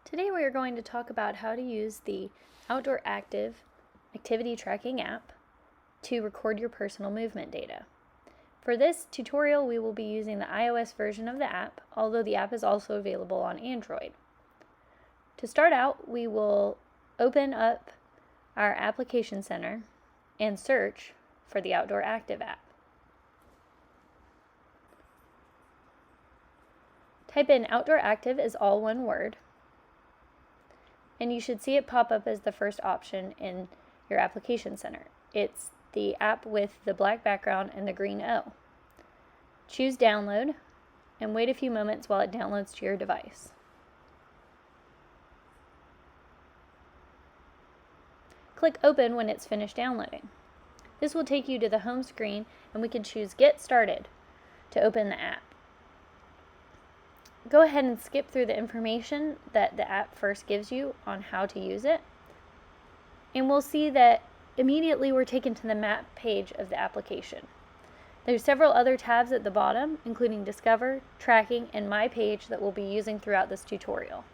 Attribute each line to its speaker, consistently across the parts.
Speaker 1: Today we are going to talk about how to use the Outdoor Active Activity Tracking app to record your personal movement data. For this tutorial, we will be using the iOS version of the app, although the app is also available on Android. To start out, we will open up our application center and search for the Outdoor Active app. Type in Outdoor Active as all one word, and you should see it pop up as the first option in your application center. It's the app with the black background and the green O. Choose Download and wait a few moments while it downloads to your device. Click Open when it's finished downloading. This will take you to the home screen, and we can choose Get Started to open the app. Go ahead and skip through the information that the app first gives you on how to use it, and we'll see that immediately we're taken to the map page of the application. There's several other tabs at the bottom, including Discover, Tracking, and My Page that we'll be using throughout this tutorial.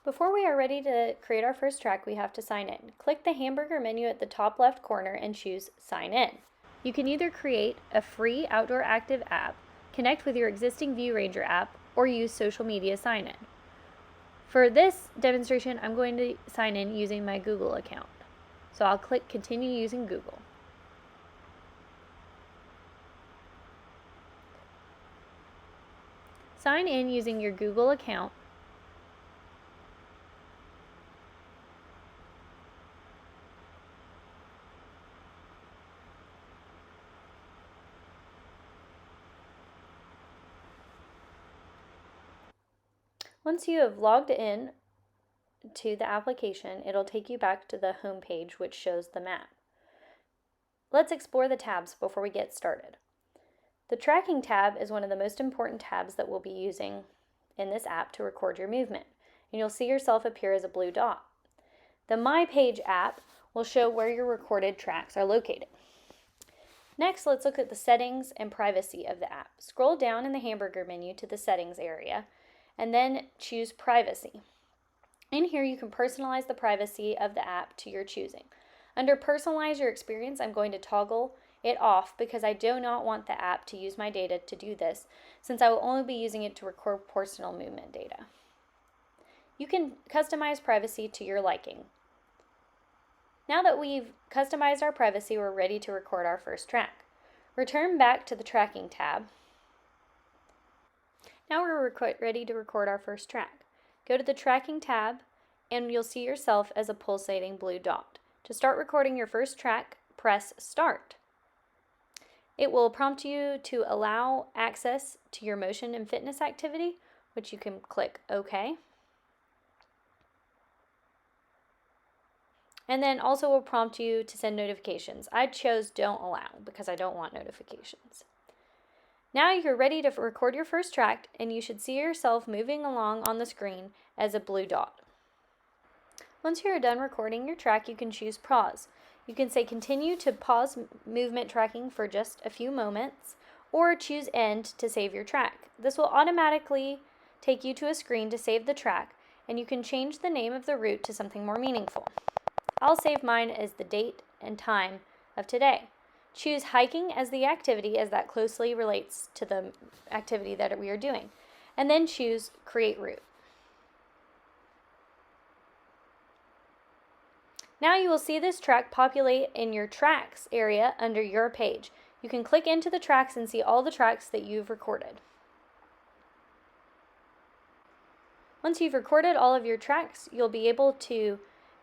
Speaker 1: Before we are ready to create our first track, we have to sign in. Click the hamburger menu at the top left corner and choose Sign In. You can either create a free Outdoor Active app, connect with your existing ViewRanger app, or use social media sign-in. For this demonstration, I'm going to sign in using my Google account. So I'll click Continue using Google. Sign in using your Google account. Once you have logged in to the application, it'll take you back to the home page, which shows the map. Let's explore the tabs before we get started. The Tracking tab is one of the most important tabs that we'll be using in this app to record your movement, and you'll see yourself appear as a blue dot. The My Page app will show where your recorded tracks are located. Next, let's look at the settings and privacy of the app. Scroll down in the hamburger menu to the settings area, and then choose Privacy. In here, you can personalize the privacy of the app to your choosing. Under Personalize Your Experience, I'm going to toggle it off because I do not want the app to use my data to do this, since I will only be using it to record personal movement data. You can customize privacy to your liking. Now that we've customized our privacy, we're ready to record our first track. Return back to the Tracking tab. Now we're ready to record our first track. Go to the Tracking tab, and you'll see yourself as a pulsating blue dot. To start recording your first track, press Start. It will prompt you to allow access to your motion and fitness activity, which you can click OK. And then also will prompt you to send notifications. I chose Don't Allow because I don't want notifications. Now you're ready to record your first track, and you should see yourself moving along on the screen as a blue dot. Once you are done recording your track, you can choose Pause. You can say Continue to pause movement tracking for just a few moments, or choose End to save your track. This will automatically take you to a screen to save the track, and you can change the name of the route to something more meaningful. I'll save mine as the date and time of today. Choose hiking as the activity, as that closely relates to the activity that we are doing. And then choose Create Route. Now you will see this track populate in your Tracks area under your page. You can click into the tracks and see all the tracks that you've recorded. Once you've recorded all of your tracks, you'll be able to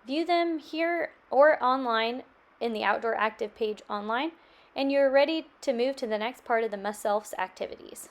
Speaker 1: view them here or online in the Outdoor Active page online, and you're ready to move to the next part of the Myself's activities.